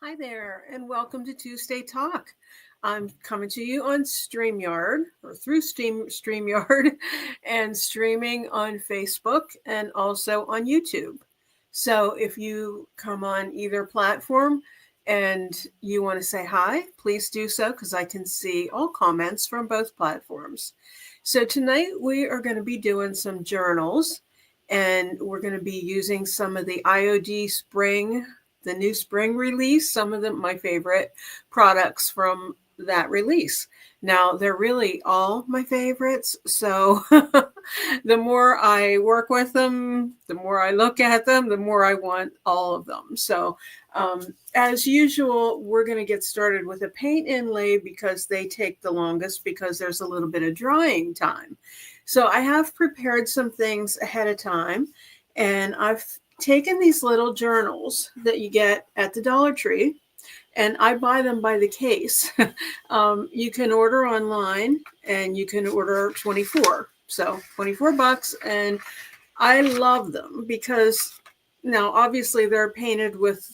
Hi there, and welcome to Tuesday Talk. I'm coming to you on StreamYard or through StreamYard and streaming on Facebook and also on YouTube. So if you come on either platform and you want to say hi, please do so because I can see all comments from both platforms. So tonight we are going to be doing some journals and we're going to be using some of the IOD Spring, the new spring release, some of them my favorite products from that release. Now, they're really all my favorites. So the more I work with them, the more I look at them, the more I want all of them. So as usual, we're going to get started with a paint inlay because they take the longest because there's a little bit of drying time. So I have prepared some things ahead of time, and I've taken these little journals that you get at the Dollar Tree, and I buy them by the case. You can order online, and you can order 24. So 24 bucks, and I love them because now obviously they're painted with,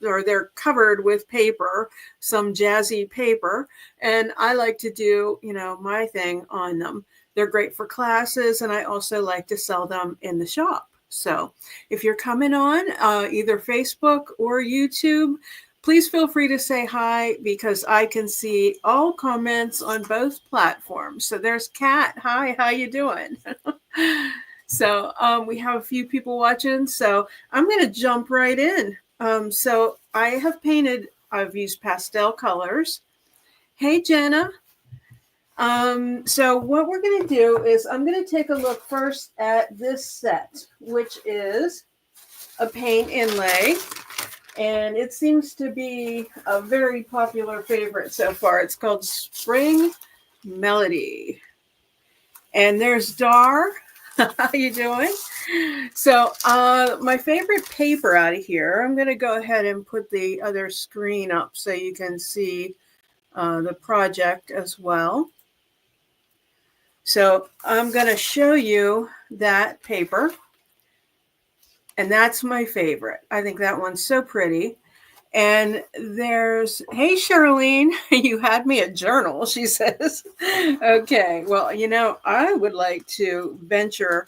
or they're covered with paper, some jazzy paper, and I like to do, my thing on them. They're great for classes, and I also like to sell them in the shop. So if you're coming on either Facebook or YouTube, please feel free to say hi because I can see all comments on both platforms. So there's Kat. Hi, how you doing? So we have a few people watching, so I'm going to jump right in. So I've used pastel colors. Hey, Jenna. So what we're going to do is I'm going to take a look first at this set, which is a paint inlay. And it seems to be a very popular favorite so far. It's called Spring Melody. And there's Dar. How you doing? So my favorite paper out of here, I'm going to go ahead and put the other screen up so you can see the project as well. So I'm going to show you that paper. And that's my favorite. I think that one's so pretty. And there's, hey, Charlene, you had me a journal, she says. Okay, well, I would like to venture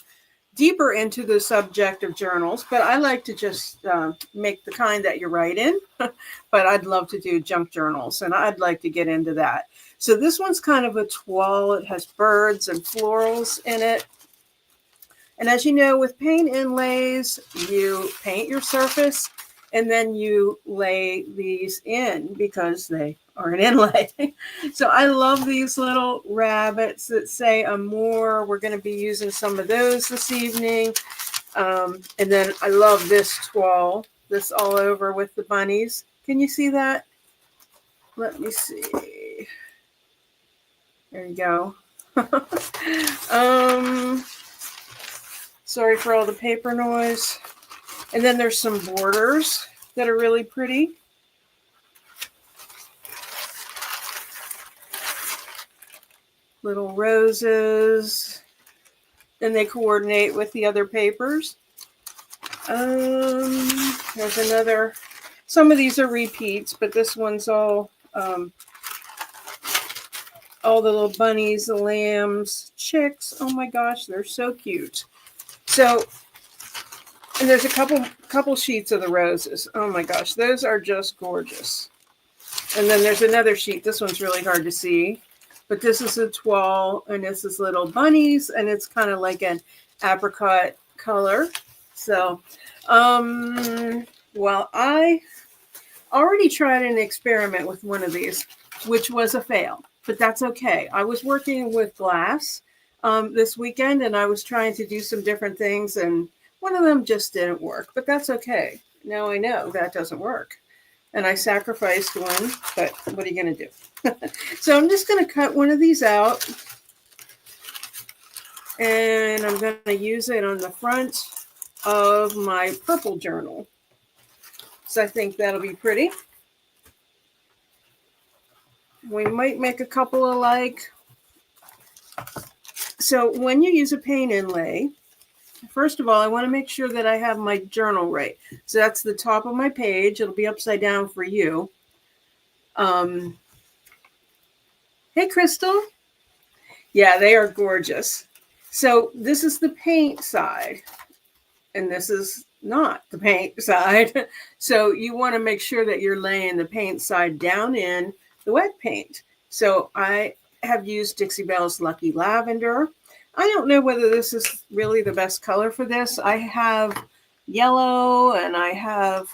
deeper into the subject of journals, but I like to just make the kind that you write in. But I'd love to do junk journals, and I'd like to get into that. So this one's kind of a toile. It has birds and florals in it. And as you know, with paint inlays, you paint your surface and then you lay these in because they are an inlay. So I love these little rabbits that say Amour. We're going to be using some of those this evening. And then I love this toile, this all over with the bunnies. Can you see that? Let me see. There you go. Sorry for all the paper noise. And then there's some borders that are really pretty. Little roses. Then they coordinate with the other papers. There's another. Some of these are repeats, but this one's all the little bunnies, the lambs, chicks. Oh my gosh, they're so cute. So, and there's a couple sheets of the roses. Oh my gosh, those are just gorgeous. And then there's another sheet. This one's really hard to see, but this is a toile, and this is little bunnies, and it's kind of like an apricot color. So, well, I already tried an experiment with one of these, which was a fail, but that's okay. I was working with glass this weekend, and I was trying to do some different things, and one of them just didn't work, but that's okay. Now I know that doesn't work. And I sacrificed one, but what are you going to do? So I'm just going to cut one of these out, and I'm going to use it on the front of my purple journal. So I think that'll be pretty. We might make a couple alike. So when you use a paint inlay, first of all, I want to make sure that I have my journal right. So that's the top of my page. It'll be upside down for you. Hey, Crystal. Yeah, they are gorgeous. So this is the paint side, and this is not the paint side. So you want to make sure that you're laying the paint side down in the wet paint. So I have used Dixie Belle's Lucky Lavender. I don't know whether this is really the best color for this. I have yellow and I have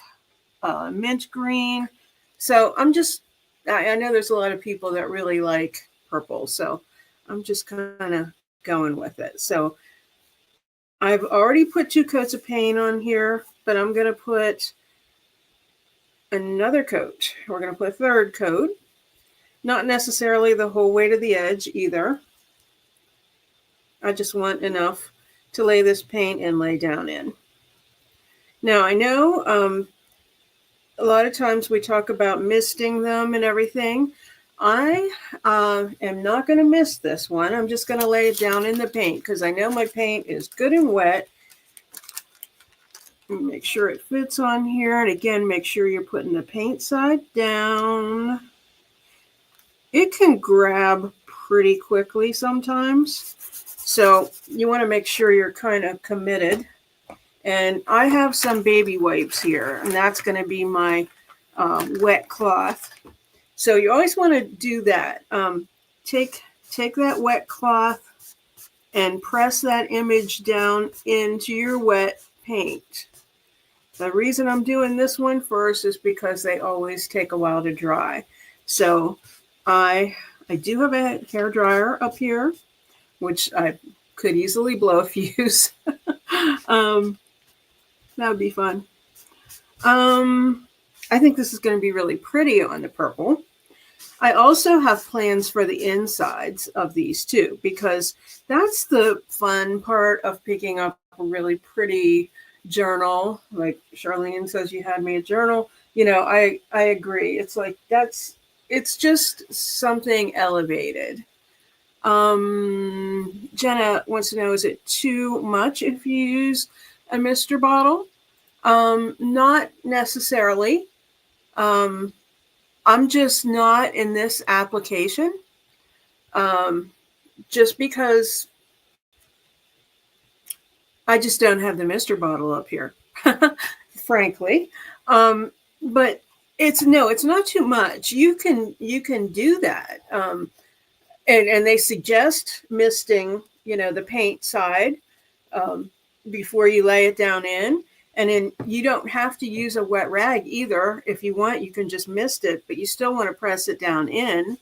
mint green. So I know there's a lot of people that really like purple. So I'm just kind of going with it. So I've already put 2 coats of paint on here, but I'm going to put another coat. We're going to put a 3rd coat. Not necessarily the whole way to the edge either. I just want enough to lay this paint and lay down in. Now I know a lot of times we talk about misting them and everything. I am not going to mist this one. I'm just going to lay it down in the paint because I know my paint is good and wet. Make sure it fits on here. And again, make sure you're putting the paint side down. It can grab pretty quickly sometimes. So you want to make sure you're kind of committed. And I have some baby wipes here, and that's going to be my wet cloth. So you always want to do that. Take that wet cloth and press that image down into your wet paint. The reason I'm doing this one first is because they always take a while to dry. So I do have a hair dryer up here, which I could easily blow a fuse. That would be fun. I think this is going to be really pretty on the purple. I also have plans for the insides of these too, because that's the fun part of picking up a really pretty journal. Like Charlene says, you had me a journal. You know, I agree. It's like it's just something elevated. Jenna wants to know, is it too much if you use a mister bottle? Not necessarily. I'm just not in this application. Just because I just don't have the mister bottle up here, frankly. But it's not too much. You can do that. And they suggest misting, the paint side before you lay it down in. And then you don't have to use a wet rag either. If you want, you can just mist it, but you still want to press it down in.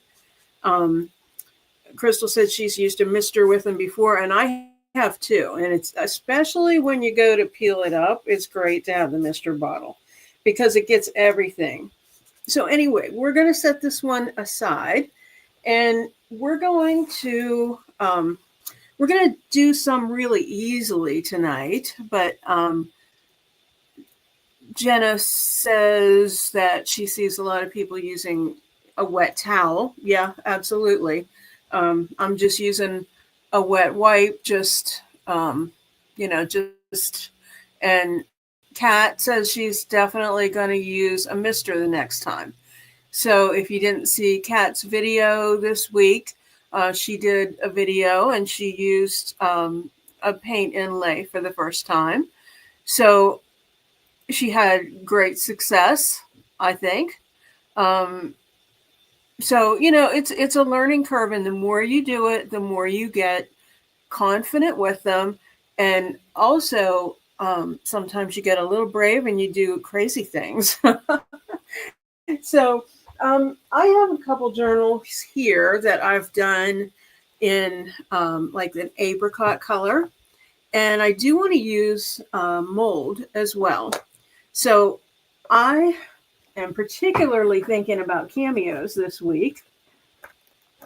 Crystal said she's used a mister with them before, and I have too. And it's especially when you go to peel it up, it's great to have the mister bottle because it gets everything. So anyway, we're going to set this one aside, and we're going to do some really easily tonight, but Jenna says that she sees a lot of people using a wet towel. Yeah, absolutely. I'm just using a wet wipe, and Kat says she's definitely going to use a mister the next time. So if you didn't see Kat's video this week, she did a video and she used a paint inlay for the first time. So she had great success, I think. So, it's a learning curve, and the more you do it, the more you get confident with them. And also, sometimes you get a little brave and you do crazy things. So, I have a couple journals here that I've done in like an apricot color. And I do want to use mold as well. So I am particularly thinking about cameos this week.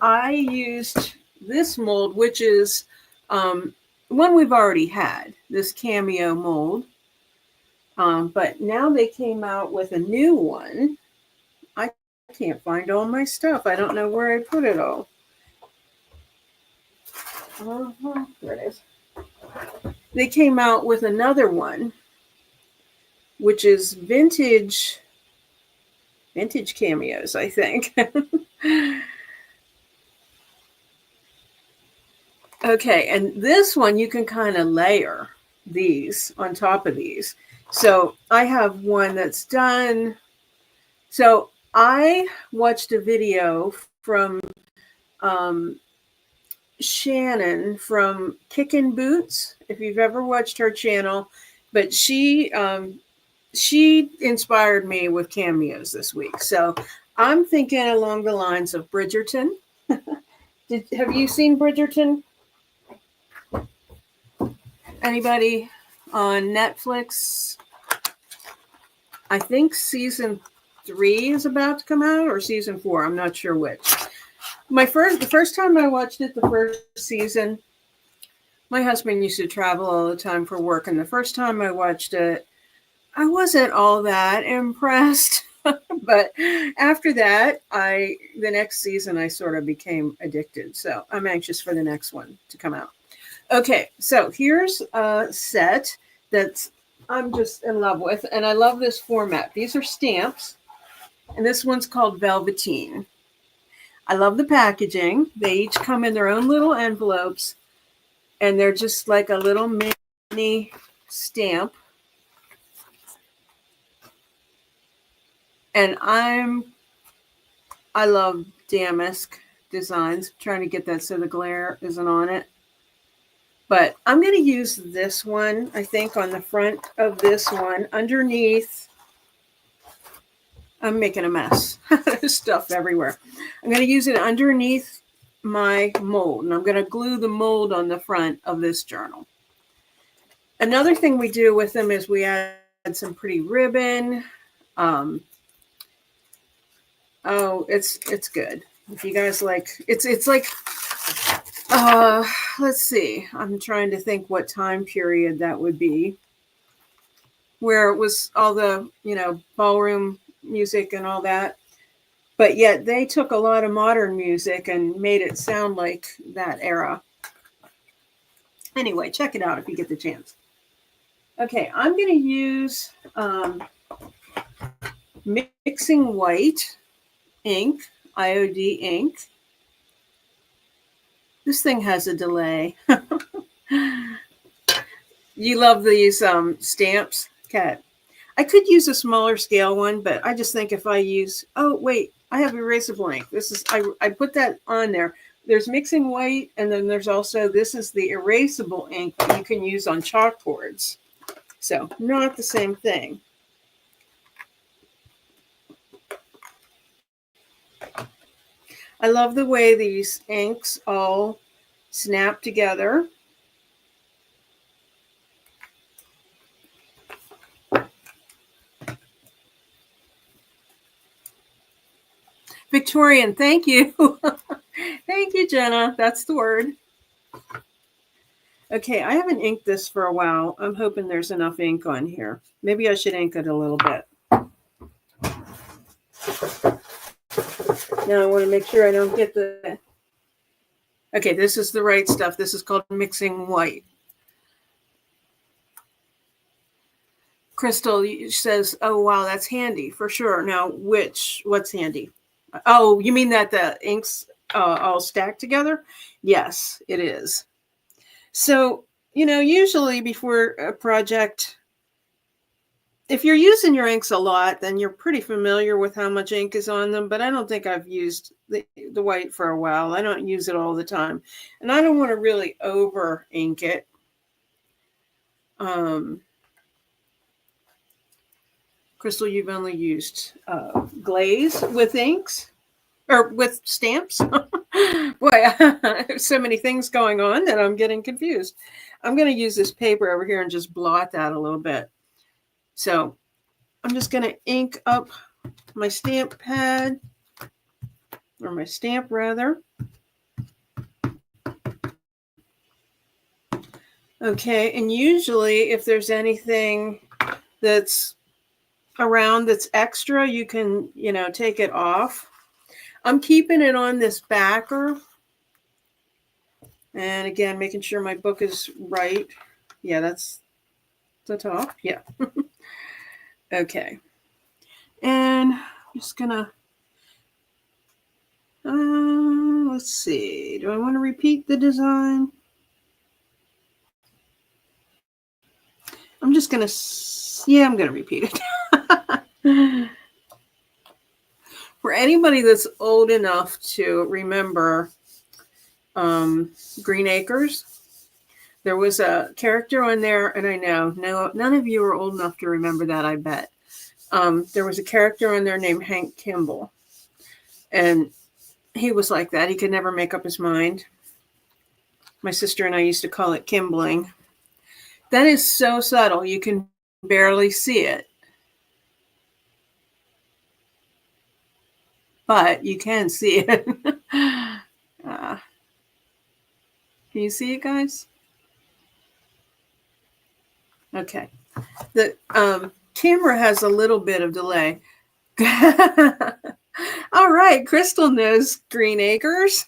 I used this mold, which is one we've already had, this cameo mold. But now they came out with a new one. I can't find all my stuff. I don't know where I put it all. There it is. they came out with another one, which is vintage cameos, I think. Okay, and this one you can kind of layer these on top of these. So I have one that's done. So I watched a video from um, Shannon from Kickin' Boots, if you've ever watched her channel, but she inspired me with cameos this week. So I'm thinking along the lines of Bridgerton. Have you seen Bridgerton? Anybody on Netflix? I think season 3 is about to come out, or season 4. I'm not sure which. The first time I watched it, the first season, my husband used to travel all the time for work, and the first time I watched it, I wasn't all that impressed. But after that, the next season I sort of became addicted. So I'm anxious for the next one to come out. Okay, so here's a set that I'm just in love with, and I love this format. These are stamps, and this one's called Velveteen. I love the packaging. They each come in their own little envelopes, and they're just like a little mini stamp. And I love damask designs. I'm trying to get that so the glare isn't on it. But I'm going to use this one, I think, on the front of this one. Underneath, I'm making a mess. There's stuff everywhere. I'm going to use it underneath my mold, and I'm going to glue the mold on the front of this journal. Another thing we do with them is we add some pretty ribbon. Oh, it's good. If you guys like, it's like, let's see. I'm trying to think what time period that would be, where it was all the, ballroom music and all that. But yet they took a lot of modern music and made it sound like that era. Anyway, check it out if you get the chance. Okay, I'm going to use Mixing White ink, IOD ink. This thing has a delay. You love these stamps, Kat? I could use a smaller scale one, but I just think if I use, oh, wait, I have erasable ink. This is, I put that on there. There's Mixing White, and then there's also, this is the erasable ink that you can use on chalkboards. So not the same thing. I love the way these inks all snap together. Victorian, thank you. Thank you, Jenna. That's the word. Okay, I haven't inked this for a while. I'm hoping there's enough ink on here. Maybe I should ink it a little bit. Now I want to make sure I don't get the... Okay, this is the right stuff. This is called Mixing White. Crystal says, oh, wow, that's handy for sure. Now, what's handy? Oh, you mean that the inks all stacked together? Yes, it is. So, usually before a project, if you're using your inks a lot, then you're pretty familiar with how much ink is on them, but I don't think I've used the white for a while. I don't use it all the time, and I don't want to really over ink it. Crystal, you've only used glaze with inks or with stamps. Boy, so many things going on that I'm getting confused. I'm going to use this paper over here and just blot that a little bit. So I'm just going to ink up my stamp pad, or my stamp rather. Okay, and usually if there's anything that's around that's extra, you can, take it off. I'm keeping it on this backer. And again, making sure my book is right. Yeah, that's the top. Yeah. Okay. And I'm just gonna, let's see. Do I want to repeat the design? I'm just gonna, yeah, I'm gonna repeat it. For anybody that's old enough to remember Green Acres, there was a character on there, and I know none of you are old enough to remember that, I bet. There was a character on there named Hank Kimball, and he was like that. He could never make up his mind. My sister and I used to call it Kimbling. That is so subtle, you can barely see it. But you can see it. Can you see it, guys? Okay. The camera has a little bit of delay. All right, Crystal knows Green Acres.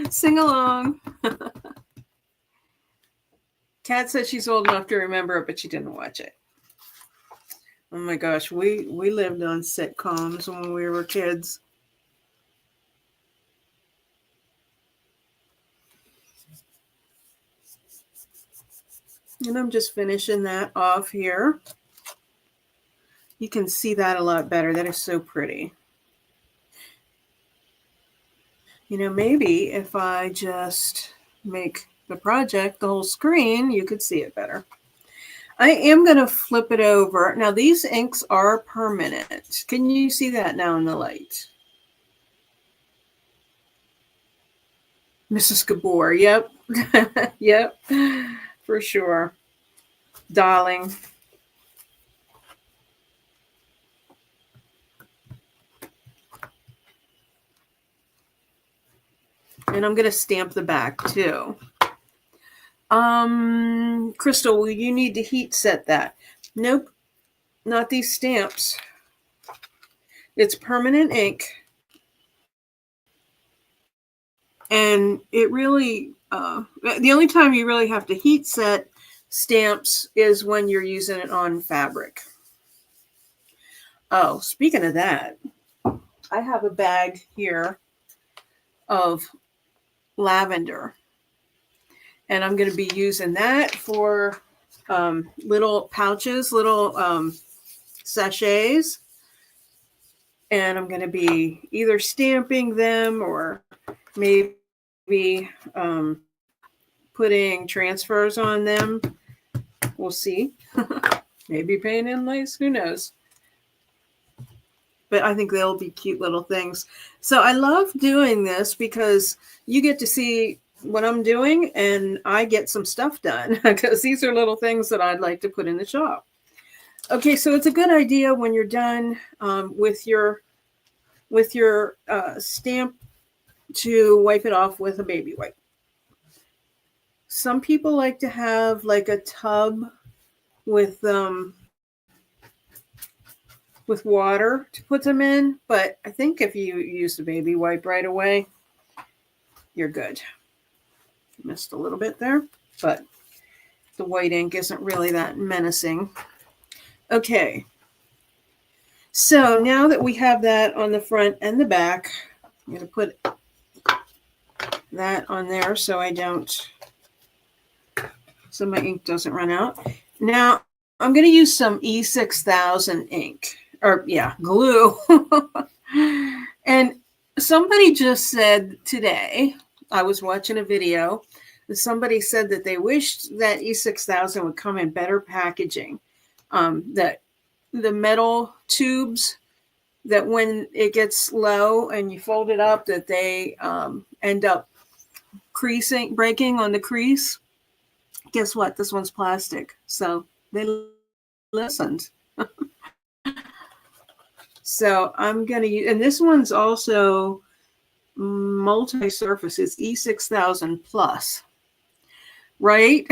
Sing along. Kat said she's old enough to remember it, but she didn't watch it. Oh my gosh, we lived on sitcoms when we were kids. And I'm just finishing that off here. You can see that a lot better. That is so pretty. You know, maybe if I just make the project the whole screen, you could see it better. I am going to flip it over. Now, these inks are permanent. Can you see that now in the light? Mrs. Gabor, yep. Yep, for sure. Darling. And I'm going to stamp the back too. Crystal, will you need to heat set that? Nope, not these stamps. It's permanent ink. And it really, the only time you really have to heat set stamps is when you're using it on fabric. Oh, speaking of that, I have a bag here of lavender. And I'm going to be using that for little pouches, little sachets. And I'm going to be either stamping them or maybe putting transfers on them. We'll see. Maybe paint in lace, who knows? But I think they'll be cute little things. So I love doing this because you get to see what I'm doing and I get some stuff done because these are little things that I'd like to put in the shop. Okay, so it's a good idea when you're done with your stamp to wipe it off with a baby wipe. Some people like to have like a tub with water to put them in, but I think if you use the baby wipe right away, you're good. Missed a little bit there, but the white ink isn't really that menacing. Okay, so now that we have that on the front and the back, I'm going to put that on there so my ink doesn't run out. Now I'm going to use some E6000 ink, or yeah, glue. And somebody just said today, I was watching a video, that somebody said that they wished that E6000 would come in better packaging. That the metal tubes, that when it gets low and you fold it up, that they end up breaking on the crease. Guess what? This one's plastic. So they listened. So I'm going to use, and this one's also multi-surface. It's E6000 plus, right?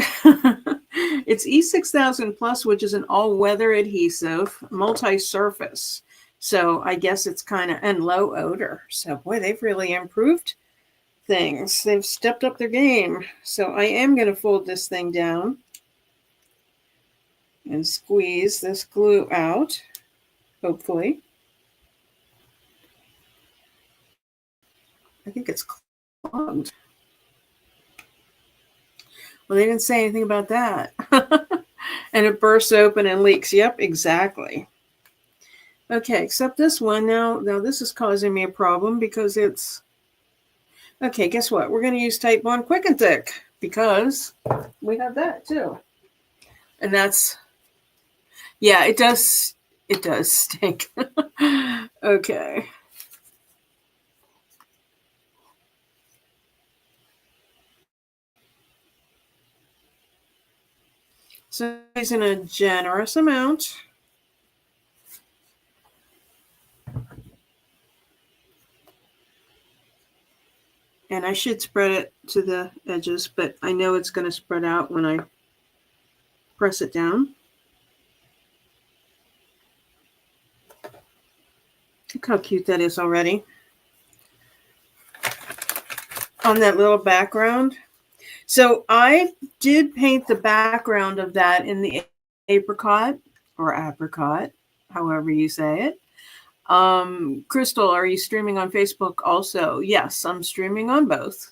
It's E6000 plus, which is an all-weather adhesive, multi-surface. So I guess it's kind of, and low odor. So boy, they've really improved things. They've stepped up their game. So I am going to fold this thing down and squeeze this glue out, hopefully. I think it's clogged. Well, they didn't say anything about that. And it bursts open and leaks. Yep, exactly. Okay, except this one. Now this is causing me a problem because it's... Okay, guess what? We're going to use Titebond Quick and Thick because we have that too. And that's... Yeah, it does stink. Okay. So using a generous amount. And I should spread it to the edges, but I know it's going to spread out when I press it down. Look how cute that is already. On that little background. So I did paint the background of that in the apricot or apricot, however you say it. Crystal, are you streaming on Facebook also? Yes, I'm streaming on both.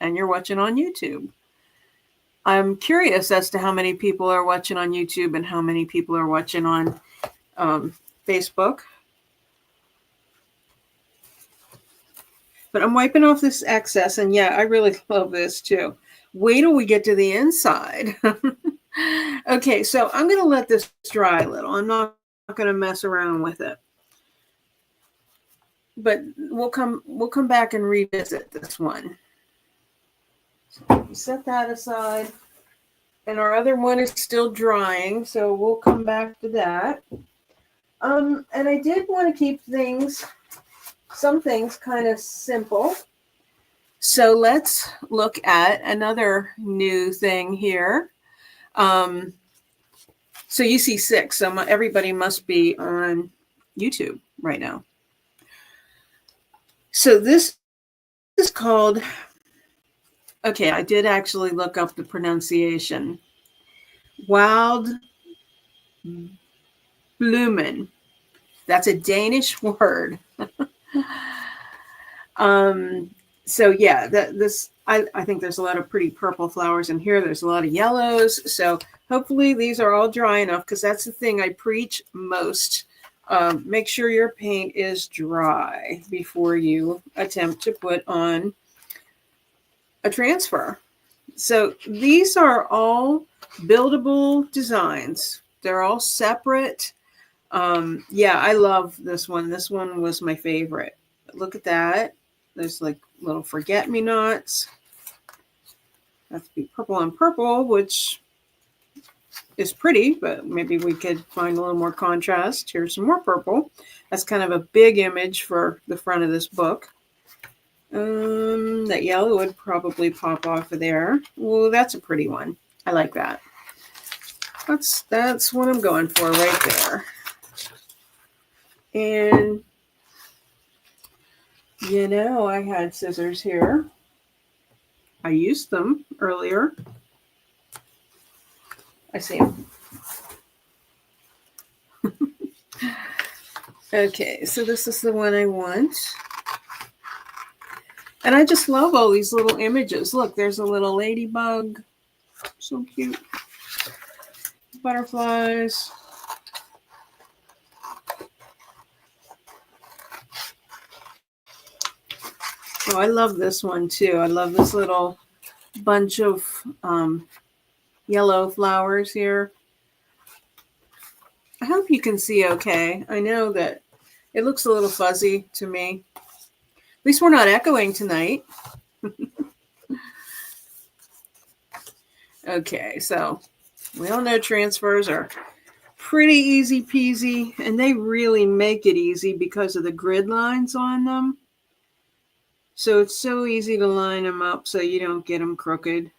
And you're watching on YouTube. I'm curious as to how many people are watching on YouTube and how many people are watching on Facebook. But I'm wiping off this excess. And yeah, I really love this too. Wait till we get to the inside. Okay, so I'm going to let this dry a little. I'm not going to mess around with it. But we'll come back and revisit this one. So set that aside. And our other one is still drying, so we'll come back to that. And I did want to keep some things kind of simple. So let's look at another new thing here. So you see 6. So everybody must be on YouTube right now. So this is called, okay, I did actually look up the pronunciation. Wild Blumen. That's a Danish word. So yeah, I think there's a lot of pretty purple flowers in here. There's a lot of yellows. So hopefully these are all dry enough, because that's the thing I preach most. Make sure your paint is dry before you attempt to put on a transfer. So these are all buildable designs. They're all separate. Yeah, I love this one. This one was my favorite. Look at that. There's like little forget-me-nots. That's be purple on purple, which is pretty, but maybe we could find a little more contrast. Here's some more purple. That's kind of a big image for the front of this book. That yellow would probably pop off of there. Well, that's a pretty one. I like that. That's what I'm going for right there. And you know, I had scissors here. I used them earlier. I see them. Okay, so this is the one I want. And I just love all these little images. Look, there's a little ladybug. So cute. Butterflies. Oh, I love this one too. I love this little bunch of yellow flowers here. I hope you can see okay. I know that it looks a little fuzzy to me. At least we're not echoing tonight. Okay, so we all know transfers are pretty easy peasy, and they really make it easy because of the grid lines on them. So it's so easy to line them up so you don't get them crooked.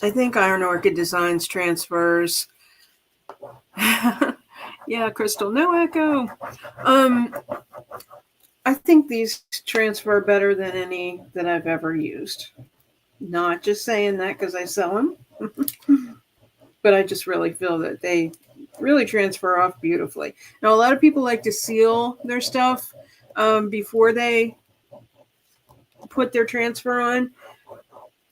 I think Iron Orchid Designs transfers. Yeah, Crystal, no echo. I think these transfer better than any that I've ever used. Not just saying that because I sell them, but I just really feel that they really transfer off beautifully. Now, a lot of people like to seal their stuff before they put their transfer on.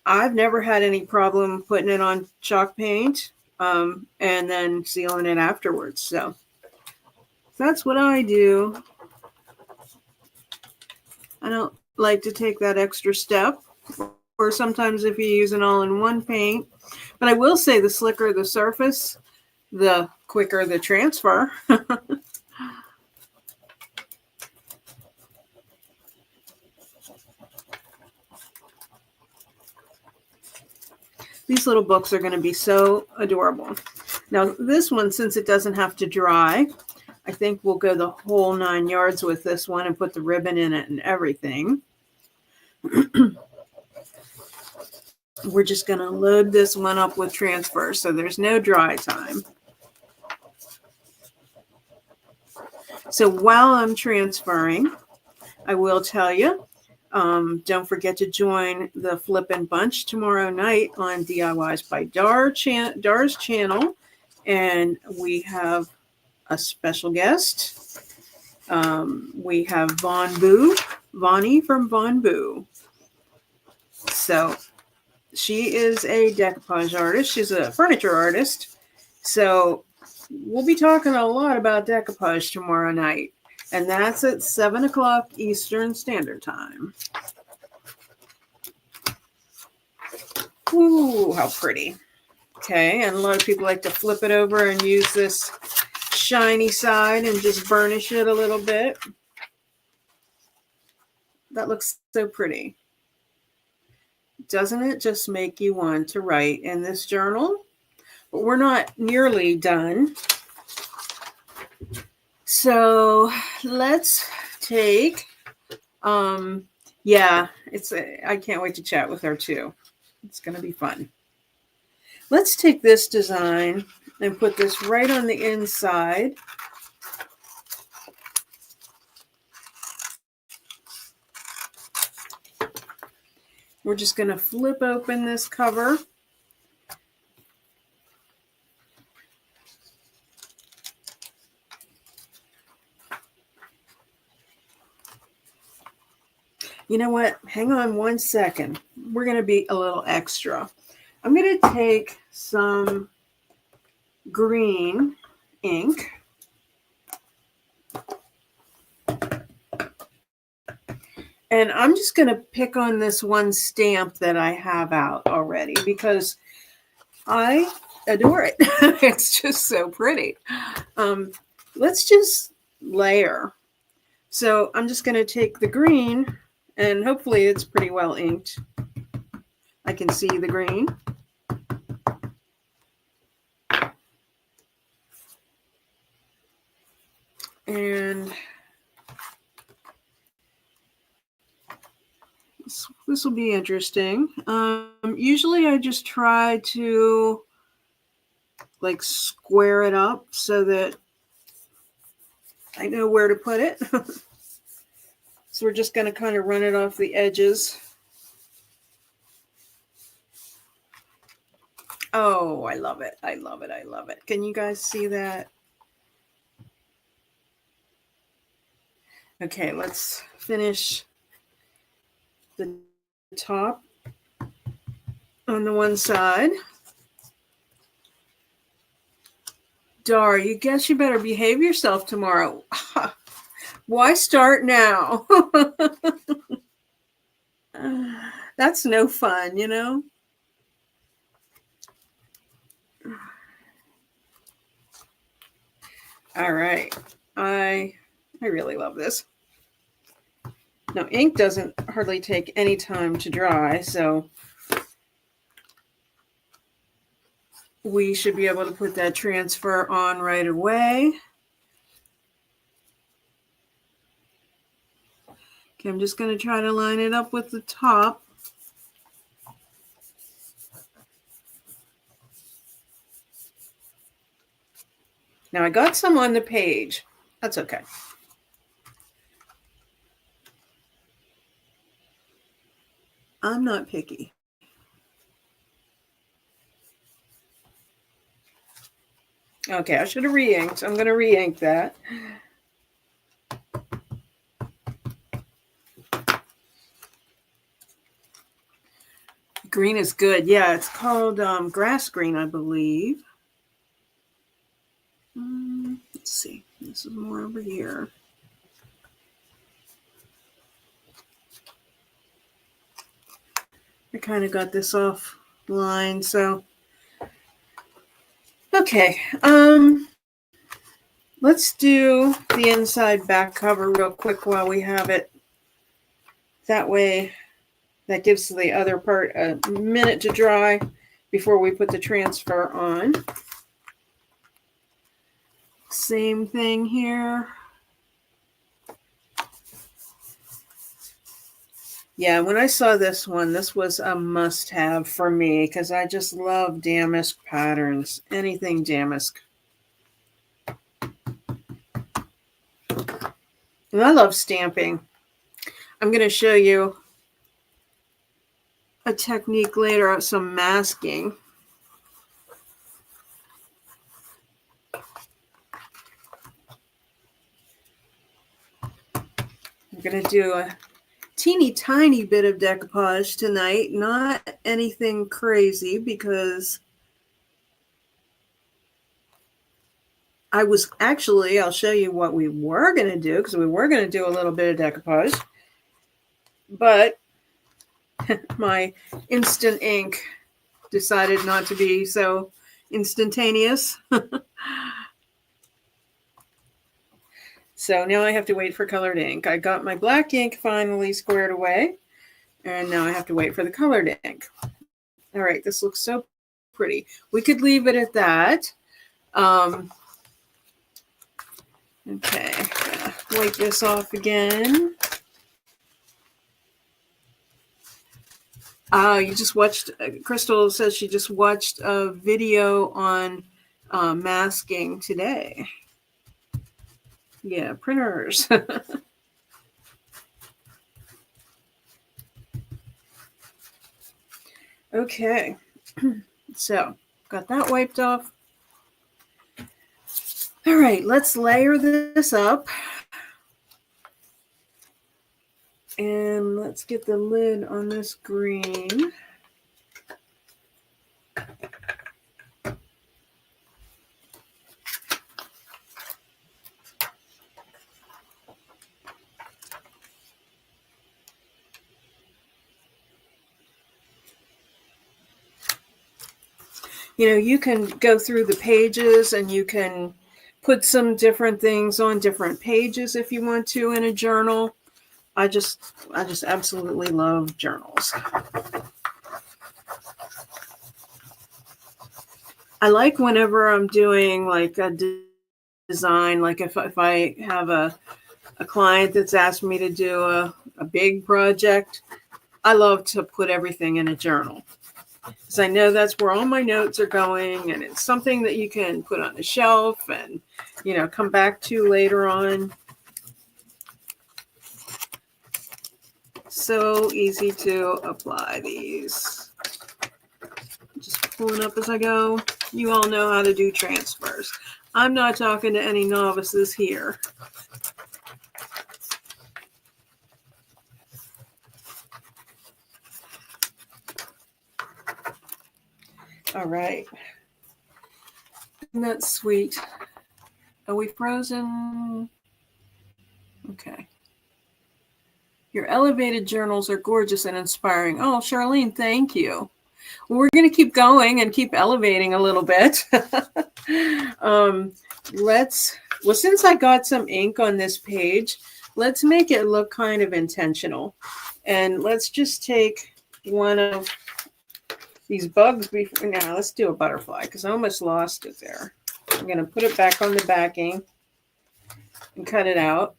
I've never had any problem putting it on chalk paint and then sealing it afterwards. So that's what I do. I don't like to take that extra step, or sometimes if you use an all-in-one paint. But I will say the slicker the surface, the quicker the transfer. These little books are going to be so adorable. Now, this one, since it doesn't have to dry, I think we'll go the whole 9 yards with this one and put the ribbon in it and everything. We're just going to load this one up with transfer, so there's no dry time. So while I'm transferring, I will tell you, don't forget to join the Flippin' Bunch tomorrow night on DIYs by Dar's channel. And we have a special guest. We have Vonnie from Von Boo. So she is a decoupage artist. She's a furniture artist. So we'll be talking a lot about decoupage tomorrow night. And that's at 7 o'clock Eastern Standard Time. Ooh, how pretty. Okay, and a lot of people like to flip it over and use this shiny side and just burnish it a little bit. That looks so pretty. Doesn't it just make you want to write in this journal? But we're not nearly done. So let's take, yeah, I can't wait to chat with her too. It's going to be fun. Let's take this design and put this right on the inside. We're just going to flip open this cover. You know what? Hang on one second. We're going to be a little extra. I'm going to take some green ink. And I'm just going to pick on this one stamp that I have out already because I adore it. It's just so pretty. Let's just layer. So I'm just going to take the green, and hopefully it's pretty well inked. I can see the green. And this will be interesting. Usually I just try to like square it up so that I know where to put it. So we're just going to kind of run it off the edges. Oh, I love it. I love it. I love it. Can you guys see that? Okay, let's finish the top on the one side. Dar, you guess you better behave yourself tomorrow. Why start now? That's no fun, you know? All right. I really love this. Now, ink doesn't hardly take any time to dry, so we should be able to put that transfer on right away. Okay, I'm just going to try to line it up with the top. Now I got some on the page. That's okay. I'm not picky. Okay, I should have re-inked. I'm going to re-ink that. Green is good. Yeah, it's called grass green, I believe. Let's see. This is more over here. I kind of got this offline, so okay. Let's do the inside back cover real quick while we have it. That way, that gives the other part a minute to dry before we put the transfer on. Same thing here. Yeah, when I saw this one, this was a must-have for me because I just love damask patterns. Anything damask. And I love stamping. I'm going to show you a technique later of some masking. I'm going to do a teeny tiny bit of decoupage tonight, not anything crazy because I'll show you what we were going to do because we were going to do a little bit of decoupage, but my instant ink decided not to be so instantaneous. So now I have to wait for colored ink. I got my black ink finally squared away, and now I have to wait for the colored ink. All right, this looks so pretty. We could leave it at that. Okay, wipe this off again. You just watched, Crystal says she just watched a video on masking today. Yeah, printers. Okay, so got that wiped off. All right, let's layer this up. And let's get the lid on this green. You know, you can go through the pages and you can put some different things on different pages if you want to in a journal. I just absolutely love journals. I like whenever I'm doing like a design, like if I have a client that's asked me to do a big project, I love to put everything in a journal. Because I know that's where all my notes are going, and it's something that you can put on a shelf and, you know, come back to later on. So easy to apply these. Just pulling up as I go. You all know how to do transfers. I'm not talking to any novices here. All right. Isn't that sweet? Are we frozen? Okay. Your elevated journals are gorgeous and inspiring. Oh, Charlene, thank you. Well, we're going to keep going and keep elevating a little bit. Since I got some ink on this page, let's make it look kind of intentional. And let's just take one of these bugs before. Now, let's do a butterfly because I almost lost it there. I'm going to put it back on the backing and cut it out.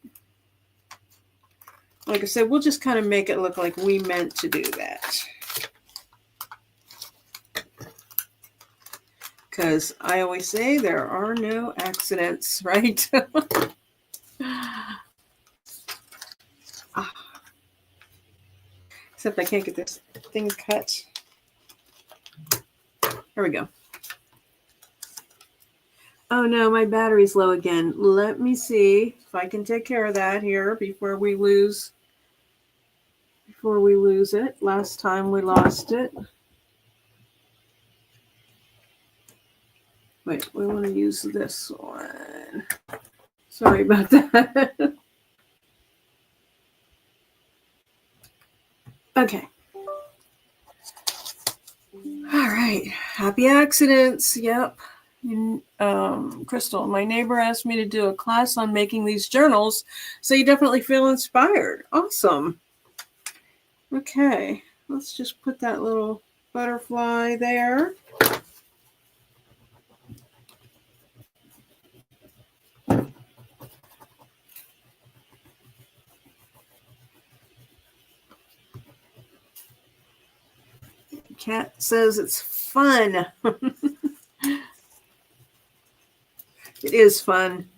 Like I said, we'll just kind of make it look like we meant to do that. because I always say there are no accidents, right? Except I can't get this thing cut. There we go. Oh no, my battery's low again. Let me see if I can take care of that here before we lose it. Last time we lost it. Wait, we want to use this one. Sorry about that. Okay. All right. Happy accidents. Yep. Crystal, my neighbor asked me to do a class on making these journals, so you definitely feel inspired. Awesome. Okay. Let's just put that little butterfly there. Cat says it's fun. It is fun.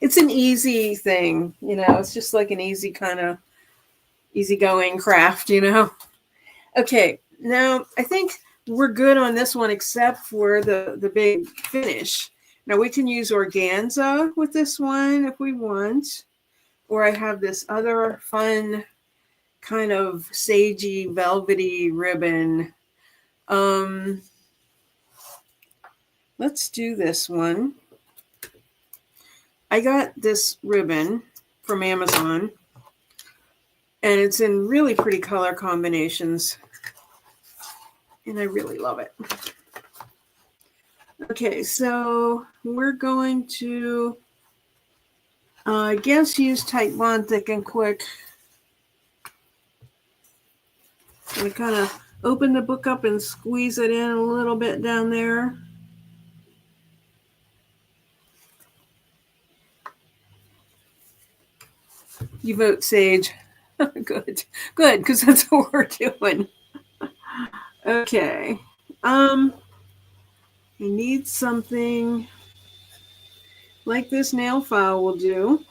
It's an easy thing, you know, it's just like an easy kind of easygoing craft, you know. Okay, now I think we're good on this one except for the big finish. Now we can use organza with this one if we want, or I have this other fun kind of sagey velvety ribbon. Let's do this one. I got this ribbon from Amazon, and it's in really pretty color combinations, and I really love it. Okay, so we're going to, I guess, use Titebond Thick and Quick. I'm going to kind of open the book up and squeeze it in a little bit down there. You vote Sage. Good, because that's what we're doing. Okay. I need something like this nail file will do.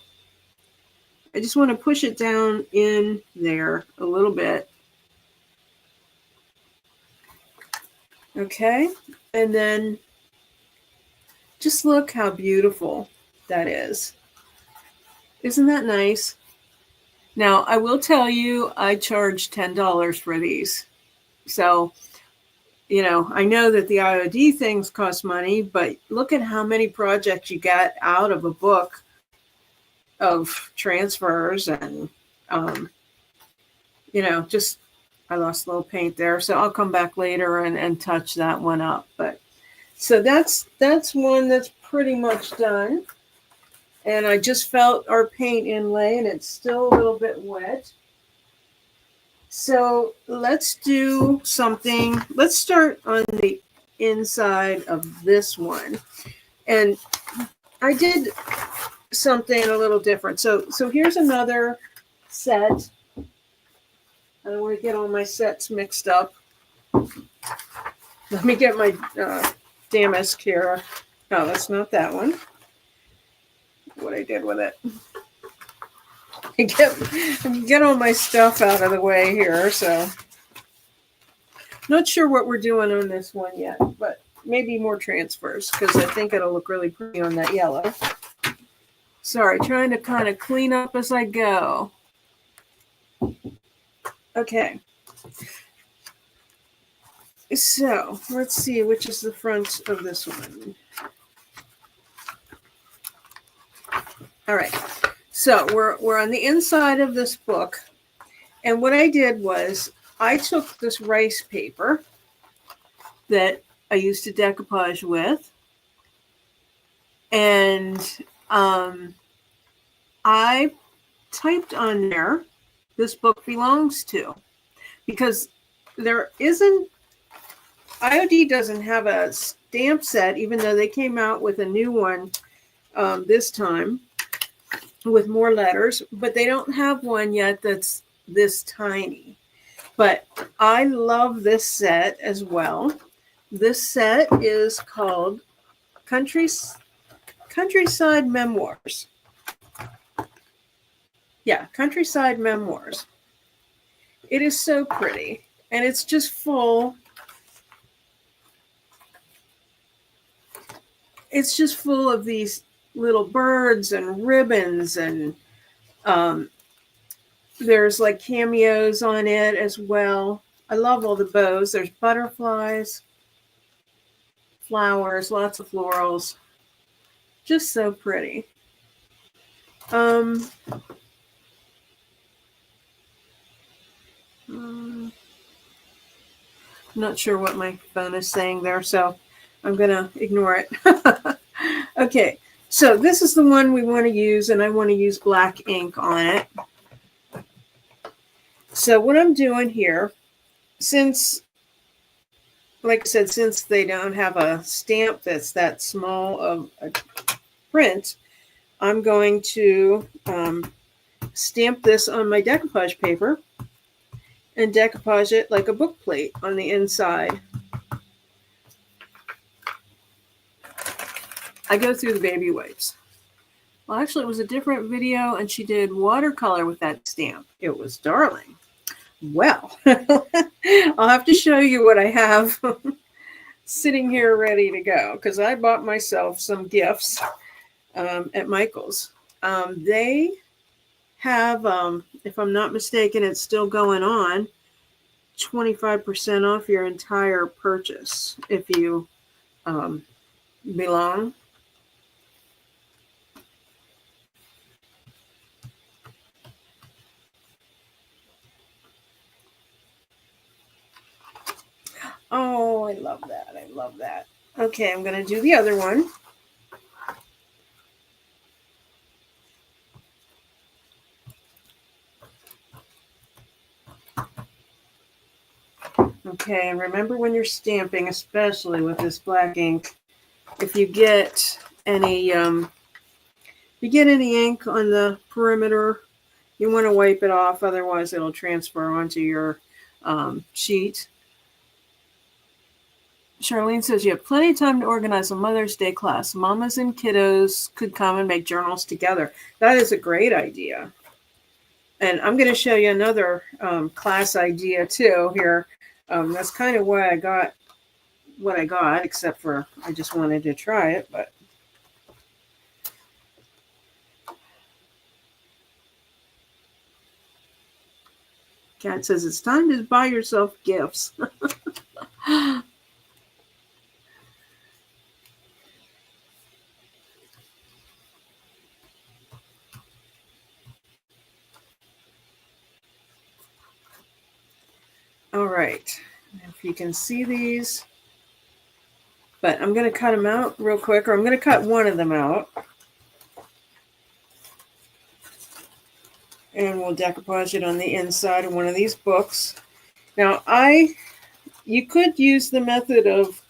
I just want to push it down in there a little bit. Okay, and then just look how beautiful that is. Isn't that nice? Now, I will tell you, I charge $10 for these. So, you know, I know that the IOD things cost money, but look at how many projects you got out of a book of transfers and, you know, just, I lost a little paint there. So I'll come back later and touch that one up. But so that's one that's pretty much done. And I just felt our paint inlay, and it's still a little bit wet. So let's do something. Let's start on the inside of this one. And I did something a little different. So here's another set. I don't want to get all my sets mixed up. Let me get my damask here. No, that's not that one. What I did with it. Get all my stuff out of the way here. So not sure what we're doing on this one yet, but maybe more transfers because I think it'll look really pretty on that yellow. Sorry, trying to kind of clean up as I go. Okay. So let's see which is the front of this one. All right. So we're on the inside of this book. And what I did was I took this rice paper that I used to decoupage with, and I typed on there, "This book belongs to," because there isn't, IOD doesn't have a stamp set, even though they came out with a new one this time with more letters, but they don't have one yet that's this tiny. But I love this set as well. This set is called Countryside Memoirs. Yeah, Countryside Memoirs. It is so pretty, and it's just full. It's just full of these little birds and ribbons, and there's like cameos on it as well. I love all the bows. There's butterflies, flowers, lots of florals. Just so pretty. I'm not sure what my phone is saying there, so I'm going to ignore it. Okay, so this is the one we want to use, and I want to use black ink on it. So what I'm doing here, since, like I said, since they don't have a stamp that's that small of a print, I'm going to stamp this on my decoupage paper and decoupage it like a book plate on the inside. I go through the baby wipes. Well, actually, it was a different video, and she did watercolor with that stamp. It was darling. Well, I'll have to show you what I have sitting here ready to go, because I bought myself some gifts at Michael's. They have, if I'm not mistaken, it's still going on, 25% off your entire purchase if you belong. Oh, I love that. I love that. Okay, I'm going to do the other one. Okay, and remember when you're stamping, especially with this black ink, if you get any ink on the perimeter, you want to wipe it off, otherwise it'll transfer onto your sheet. Charlene says you have plenty of time to organize a Mother's Day class. Mamas and kiddos could come and make journals together. That is a great idea. And I'm going to show you another class idea too here. That's kind of why I got what I got, except for I just wanted to try it. But Kat says it's time to buy yourself gifts. All right, if you can see these, but I'm going to cut them out real quick, or I'm going to cut one of them out. And we'll decoupage it on the inside of one of these books. Now, you could use the method of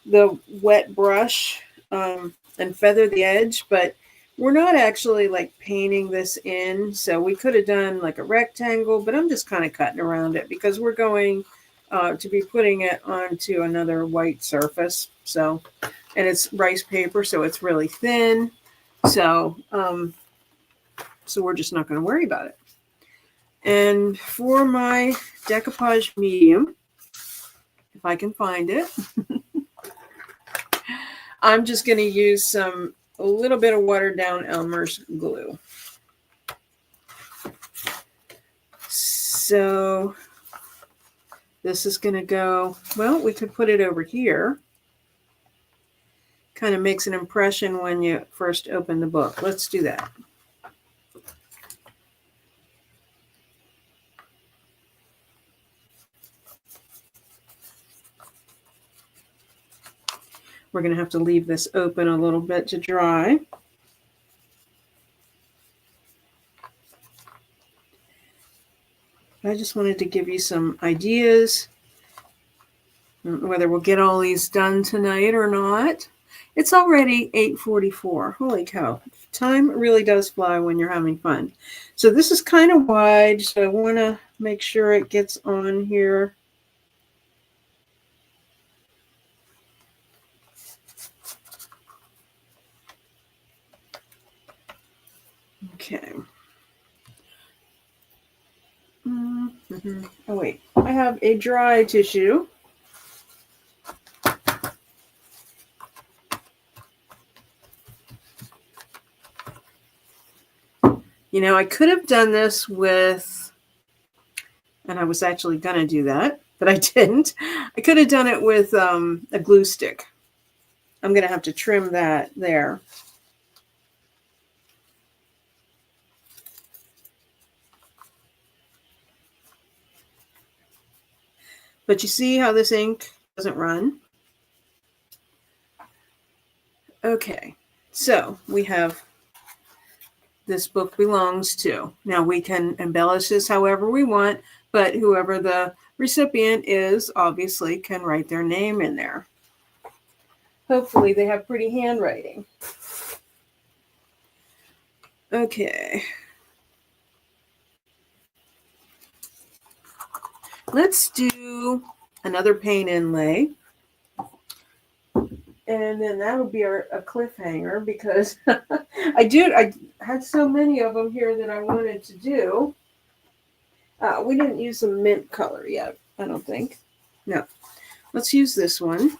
the wet brush and feather the edge, but we're not actually like painting this in, so we could have done like a rectangle, but I'm just kind of cutting around it because we're going to be putting it onto another white surface. So, and it's rice paper, so it's really thin. So, so we're just not going to worry about it. And for my decoupage medium, if I can find it, I'm just going to use a little bit of watered down Elmer's glue. So this is going to go, well, we could put it over here. Kind of makes an impression when you first open the book. Let's do that. We're going to have to leave this open a little bit to dry. I just wanted to give you some ideas, whether we'll get all these done tonight or not. It's already 8:44. Holy cow. Time really does fly when you're having fun. So this is kind of wide, so I want to make sure it gets on here. Okay. Mm-hmm. Oh, wait. I have a dry tissue. You know, I could have done this with, and I was actually going to do that, but I didn't. I could have done it with a glue stick. I'm going to have to trim that there. But you see how this ink doesn't run? Okay, so we have this book belongs to. Now we can embellish this however we want, but whoever the recipient is obviously can write their name in there. Hopefully they have pretty handwriting. Okay. Let's do another paint inlay. And then that'll be a cliffhanger because I had so many of them here that I wanted to do. We didn't use the mint color yet, I don't think. No. Let's use this one.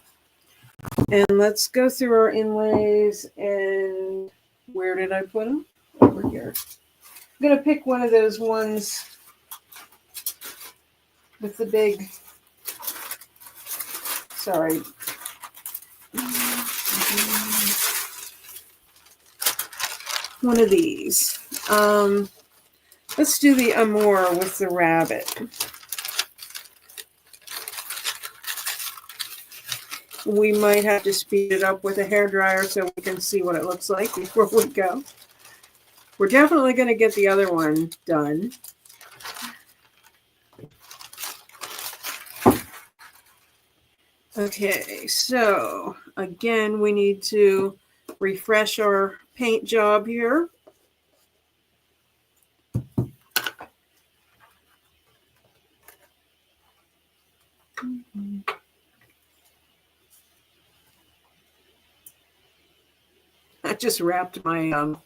And let's go through our inlays. And where did I put them? Over here. I'm going to pick one of those ones with the big, sorry. One of these. Let's do the Amour with the rabbit. We might have to speed it up with a hairdryer so we can see what it looks like before we go. We're definitely going to get the other one done. Okay, so again, we need to refresh our paint job here. I just wrapped my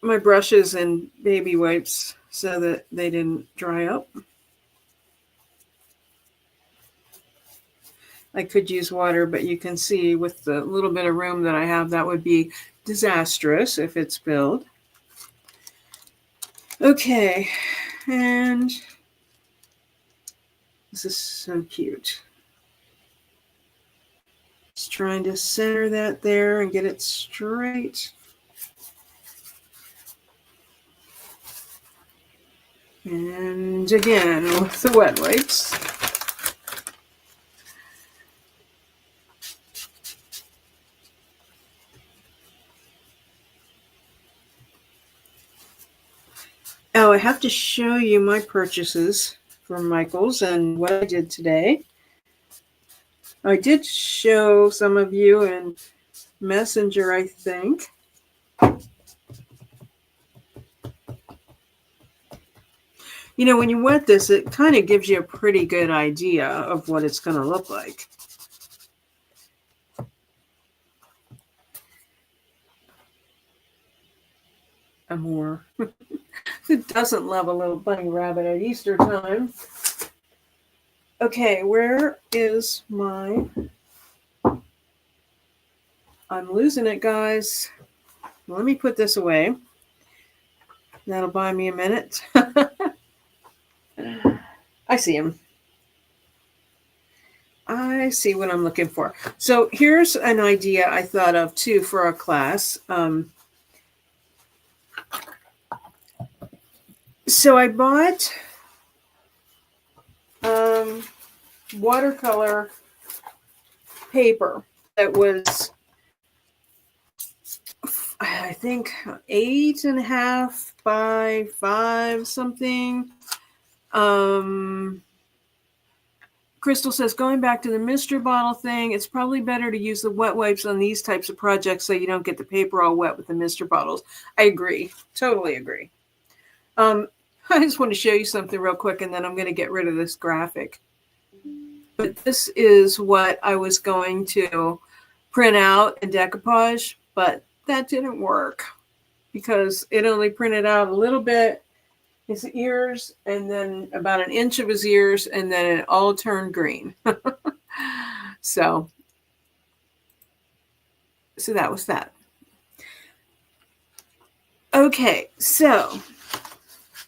my brushes in baby wipes so that they didn't dry up. I could use water, but you can see with the little bit of room that I have, that would be disastrous if it spilled. Okay, and this is so cute. Just trying to center that there and get it straight. And again, with the wet wipes. Oh, I have to show you my purchases from Michaels and what I did today. I did show some of you in Messenger, I think. You know, when you wet this, it kind of gives you a pretty good idea of what it's going to look like. Amour. Who doesn't love a little bunny rabbit at Easter time? Okay, where is my... I'm losing it, guys. Let me put this away. That'll buy me a minute. I see him. I see what I'm looking for. So here's an idea I thought of, too, for a class. So I bought watercolor paper that was, I think, 8.5 by 5 something. Crystal says, going back to the Mr. Bottle thing, it's probably better to use the wet wipes on these types of projects so you don't get the paper all wet with the Mr. Bottles. I agree. Totally agree. I just want to show you something real quick, and then I'm going to get rid of this graphic. But this is what I was going to print out in decoupage, but that didn't work. because it only printed out a little bit his ears and then about an inch of his ears, and then it all turned green. So that was that. Okay, so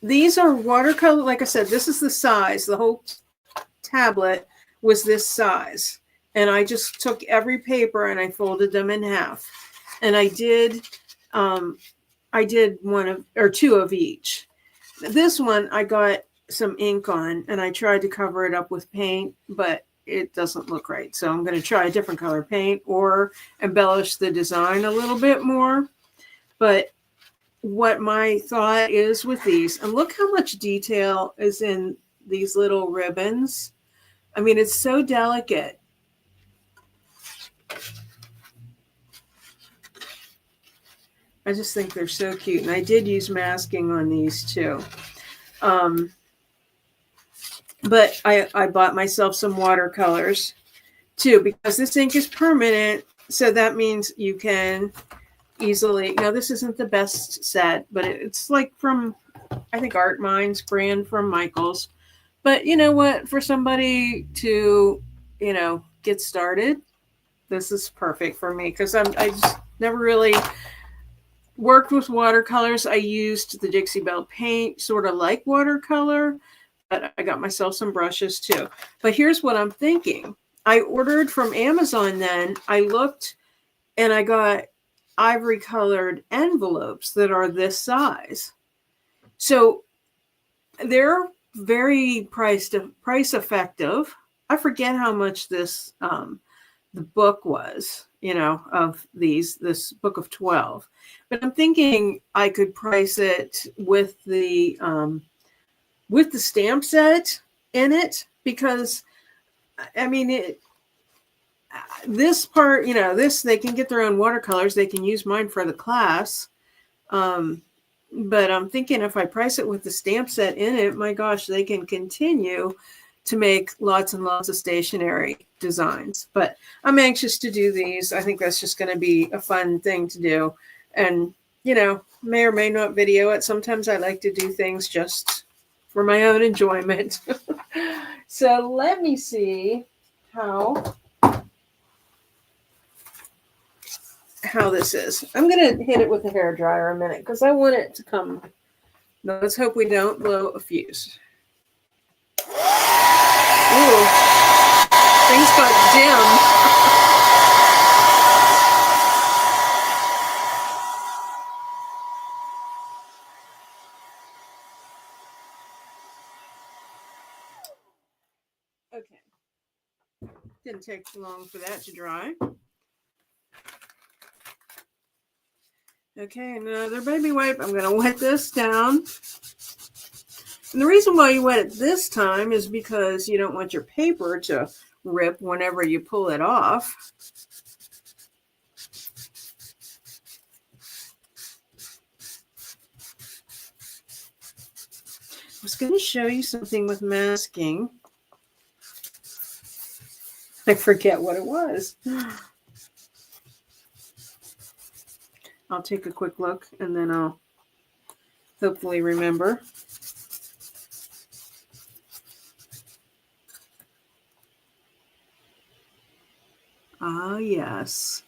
these are watercolor. Like I said, this is the size. The whole tablet was this size. And I just took every paper and I folded them in half. And I did one of, or two of each. This one I got some ink on and I tried to cover it up with paint, but it doesn't look right. So I'm going to try a different color paint or embellish the design a little bit more. But what my thought is with these, and look how much detail is in these little ribbons. I mean, it's so delicate. I just think they're so cute. And I did use masking on these too. But I bought myself some watercolors too, because this ink is permanent. So that means you can easily, now this isn't the best set, but it's like from, I think, Art Minds brand from Michaels. But you know what, for somebody to, get started, this is perfect for me, because I just never really worked with watercolors. I used the Dixie Belle paint, sort of like watercolor, but I got myself some brushes too. But here's what I'm thinking. I ordered from Amazon then. I looked and I got ivory colored envelopes that are this size. So they're very price effective. I forget how much this the book was, of this book of 12. But I'm thinking I could price it with the stamp set in it, because I mean this part, they can get their own watercolors. They can use mine for the class. But I'm thinking if I price it with the stamp set in it, my gosh, they can continue to make lots and lots of stationery designs. But I'm anxious to do these. I think that's just going to be a fun thing to do. And, may or may not video it. Sometimes I like to do things just for my own enjoyment. So let me see how this is. I'm going to hit it with a hairdryer a minute because I want it to come. No, let's hope we don't blow a fuse. Ooh, things got dim. Okay. Didn't take long for that to dry. Okay, another baby wipe. I'm going to wet this down. And the reason why you wet it this time is because you don't want your paper to rip whenever you pull it off. I was going to show you something with masking. I forget what it was. I'll take a quick look and then I'll hopefully remember. Ah, yes.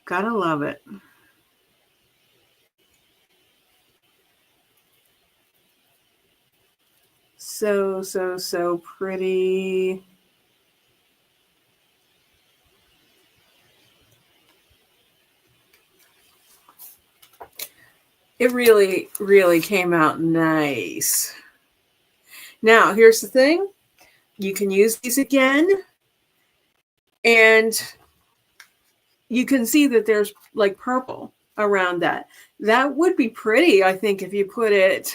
Gotta love it. So, so, so pretty. It really, really came out nice. Now, here's the thing. You can use these again. And you can see that there's like purple around that. That would be pretty, I think, if you put it.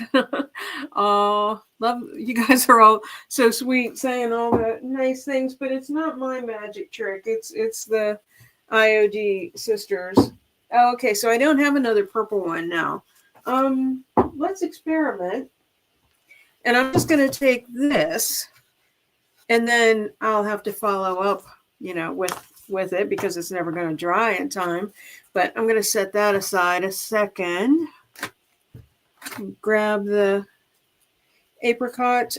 Oh, love, you guys are all so sweet saying all the nice things, but it's not my magic trick. It's the IOD sisters. Oh, okay, so I don't have another purple one now. Let's experiment. And I'm just going to take this, and then I'll have to follow up, with with it because it's never going to dry in time. But I'm going to set that aside a second. Grab the apricot.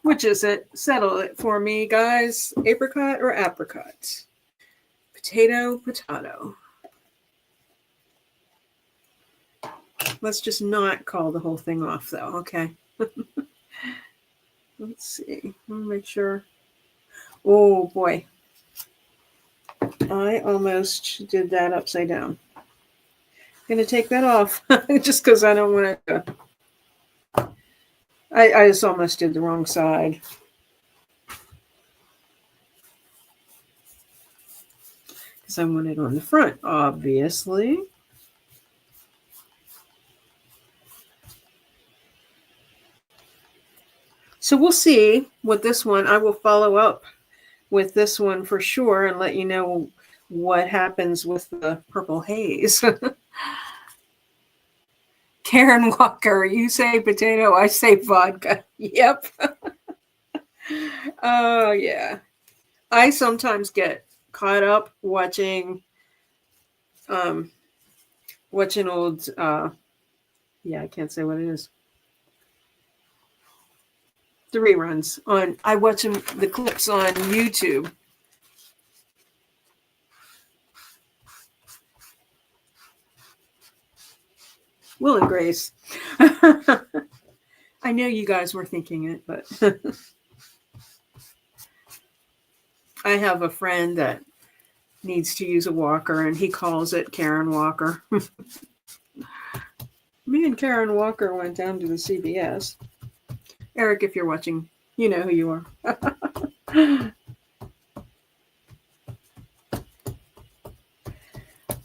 Which is it? Settle it for me, guys. Apricot or apricot? Potato. Let's just not call the whole thing off, though. Okay. Let's see. I'll make sure. Oh, boy. I almost did that upside down. I'm going to take that off just because I don't want it to. I just almost did the wrong side. Because I want it on the front, obviously. So we'll see what this one, I will follow up with this one for sure and let you know what happens with the purple haze. Karen Walker, you say potato, I say vodka. Yep. Oh, yeah. I sometimes get caught up watching old, I can't say what it is. The reruns on, I watch them, the clips on YouTube. Will and Grace. I know you guys were thinking it, but I have a friend that needs to use a walker and he calls it Karen Walker. Me and Karen Walker went down to the CVS. Eric, if you're watching, you know who you are.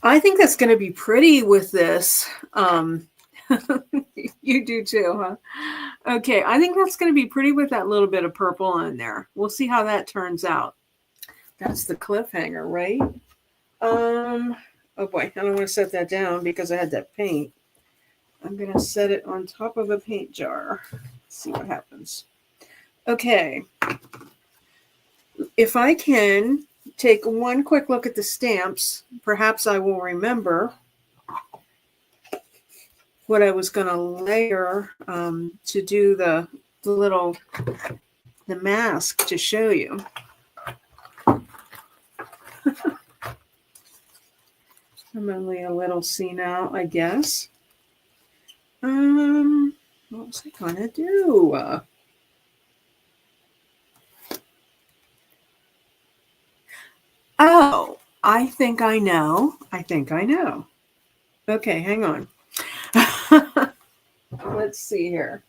I think that's going to be pretty with this. You do too, huh? Okay, I think that's going to be pretty with that little bit of purple in there. We'll see how that turns out. That's the cliffhanger, right? Oh boy, I don't want to set that down because I had that paint. I'm going to set it on top of a paint jar. Let's see what happens. Okay. If I can take one quick look at the stamps, perhaps I will remember what I was going to layer to do the mask to show you. I'm only a little senile, I guess. What was I going to do? Oh, I think I know. Okay, hang on. Let's see here.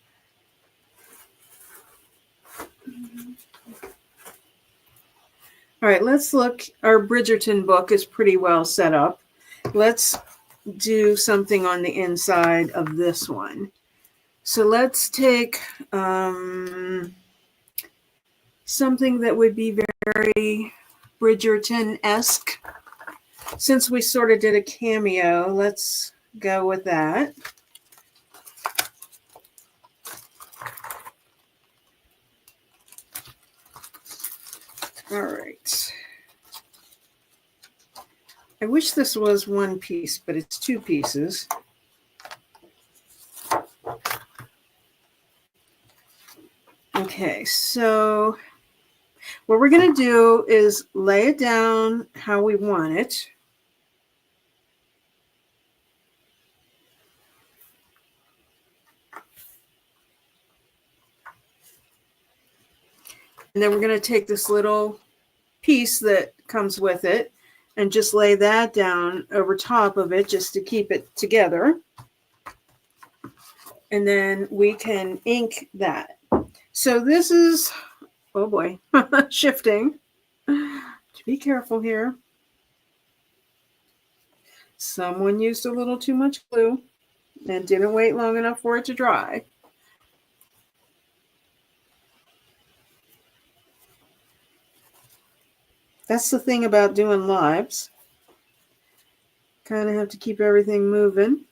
All right, let's look. Our Bridgerton book is pretty well set up. Let's do something on the inside of this one. So let's take something that would be very Bridgerton-esque. Since we sort of did a cameo, let's go with that. All right. I wish this was one piece, but it's two pieces. Okay, so what we're going to do is lay it down how we want it. And then we're going to take this little piece that comes with it and just lay that down over top of it just to keep it together. And then we can ink that. So this is, oh boy, shifting. Be careful here. Someone used a little too much glue and didn't wait long enough for it to dry. That's the thing about doing lives. Kind of have to keep everything moving.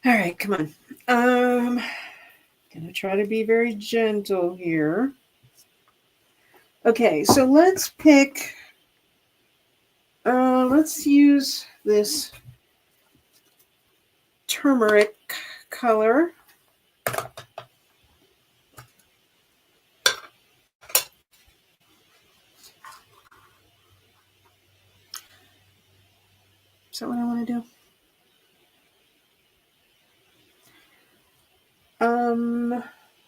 All right, come on. Gonna try to be very gentle here. Okay, so let's pick. Let's use this turmeric color. Is that what I want to do?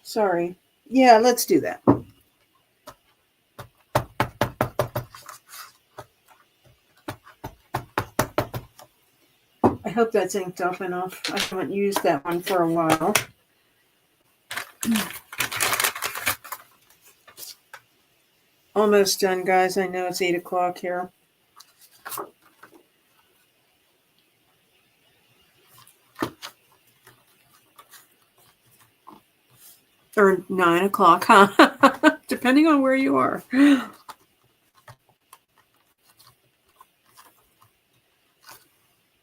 Sorry. Yeah, let's do that. I hope that's inked up enough. I haven't used that one for a while. Almost done, guys. I know it's 8 o'clock here. Or 9 o'clock, huh? Depending on where you are.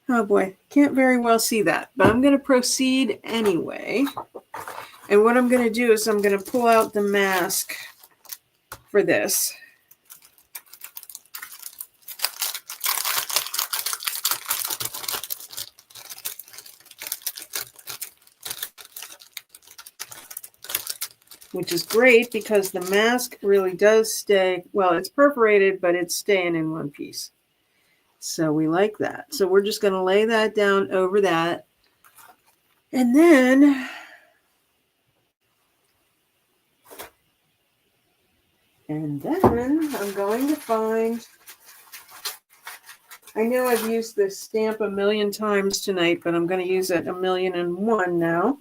Oh boy, can't very well see that, but I'm going to proceed anyway. And what I'm going to do is I'm going to pull out the mask for this. Which is great because the mask really does stay, well, it's perforated, but it's staying in one piece. So we like that. So we're just going to lay that down over that. And then I'm going to find, I know I've used this stamp a million times tonight, but I'm going to use it 1,000,001 now.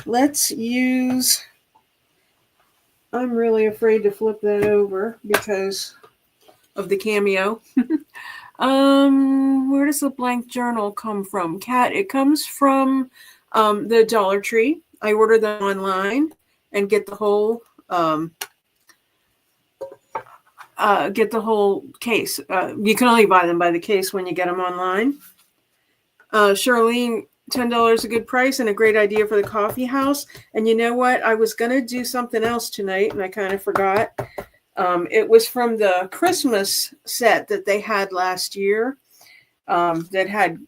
Let's use, I'm really afraid to flip that over because of the cameo. Where does the blank journal come from? Kat, it comes from the Dollar Tree. I order them online and get the whole case. You can only buy them by the case when you get them online. Charlene, $10 a good price and a great idea for the coffee house. And you know what? I was going to do something else tonight and I kind of forgot. It was from the Christmas set that they had last year that had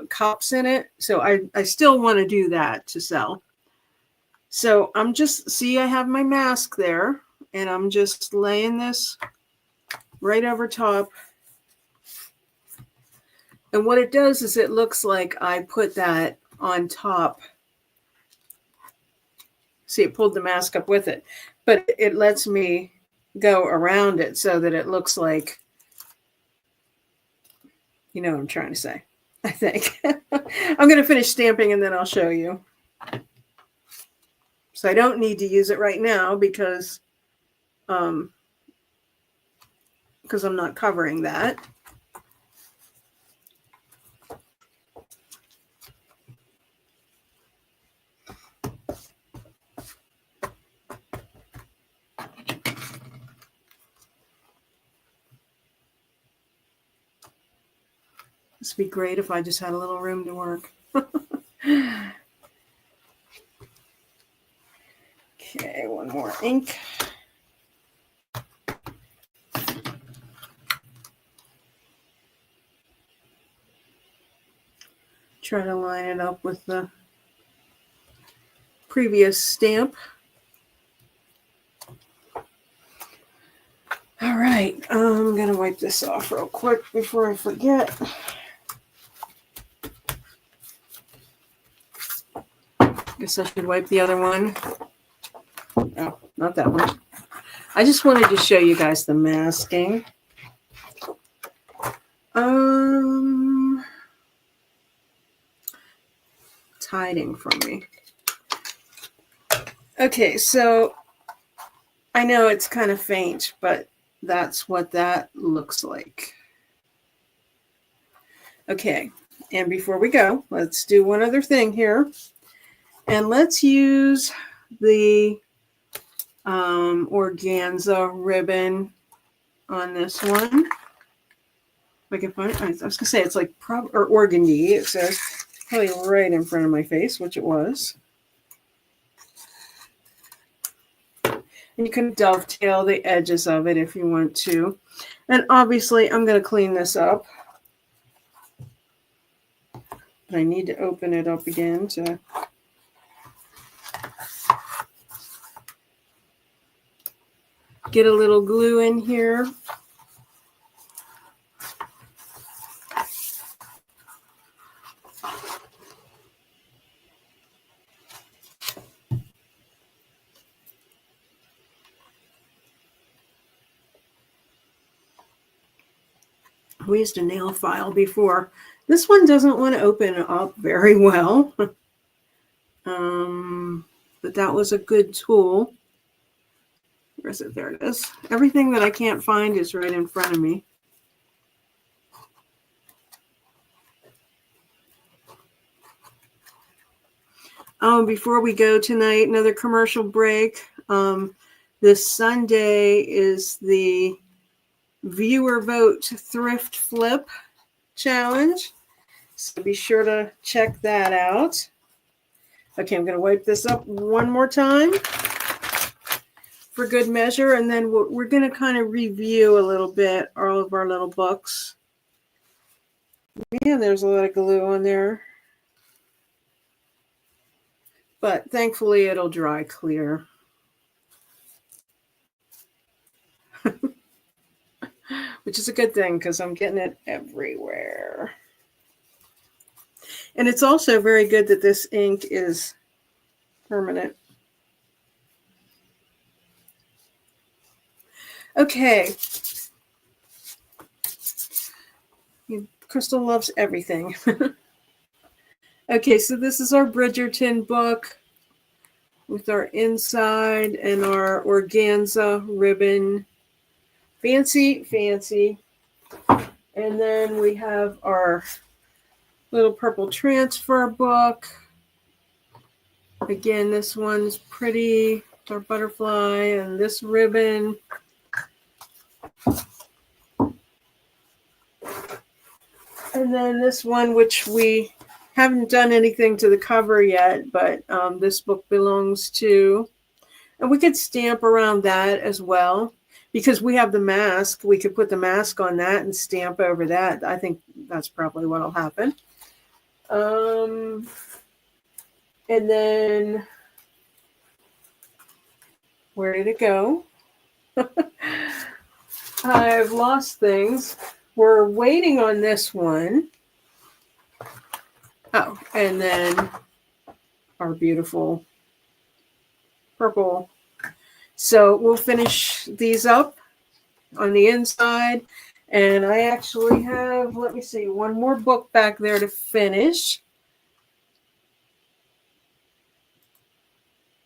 cups in it. So I still want to do that to sell. So I'm just, see, I have my mask there and I'm just laying this right over top. And what it does is it looks like I put that on top. See, it pulled the mask up with it, but it lets me go around it so that it looks like, you know what I'm trying to say, I think. I'm going to finish stamping and then I'll show you. So I don't need to use it right now because I'm not covering that. This would be great if I just had a little room to work. Okay, one more ink. Try to line it up with the previous stamp. All right, I'm going to wipe this off real quick before I forget. Guess I should wipe the other one. Oh, not that one. I just wanted to show you guys the masking. It's hiding from me. Okay, so I know it's kind of faint, but that's what that looks like. Okay, and before we go, let's do one other thing here. And let's use the organza ribbon on this one. If I can find it. I was going to say it's like or organdy, it says. probably right in front of my face, which it was. And you can dovetail the edges of it if you want to. And obviously, I'm going to clean this up. But I need to open it up again to get a little glue in here. We used a nail file before. This one doesn't want to open up very well. But that was a good tool. Where is it? There it is. Everything that I can't find is right in front of me. Before we go tonight, another commercial break. This Sunday is the Viewer Vote Thrift Flip Challenge. So be sure to check that out. Okay, I'm going to wipe this up one more time for good measure, and then we're going to kind of review a little bit all of our little books. Man, there's a lot of glue on there. But thankfully, it'll dry clear. Which is a good thing because I'm getting it everywhere. And it's also very good that this ink is permanent. Okay. Crystal loves everything. Okay, so this is our Bridgerton book with our inside and our organza ribbon. Fancy, fancy. And then we have our little purple transfer book. Again, this one's pretty. It's our butterfly and this ribbon. And then this one, which we haven't done anything to the cover yet, but this book belongs to. And we could stamp around that as well. Because we have the mask, we could put the mask on that and stamp over that. I think that's probably what will happen. And then, where did it go? I've lost things. We're waiting on this one. Oh, and then our beautiful purple. So we'll finish these up on the inside. And I actually have, let me see, one more book back there to finish.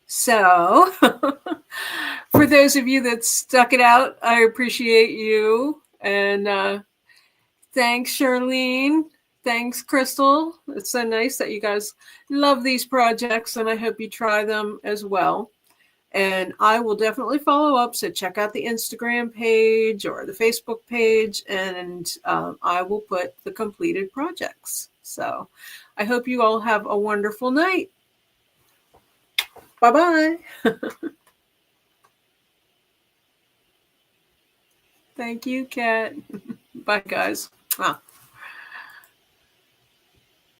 So for those of you that stuck it out, I appreciate you. And thanks, Charlene. Thanks, Crystal. It's so nice that you guys love these projects, and I hope you try them as well. And I will definitely follow up. So check out the Instagram page or the Facebook page, and I will put the completed projects. So I hope you all have a wonderful night. Bye-bye. Thank you, Kat. Bye, guys.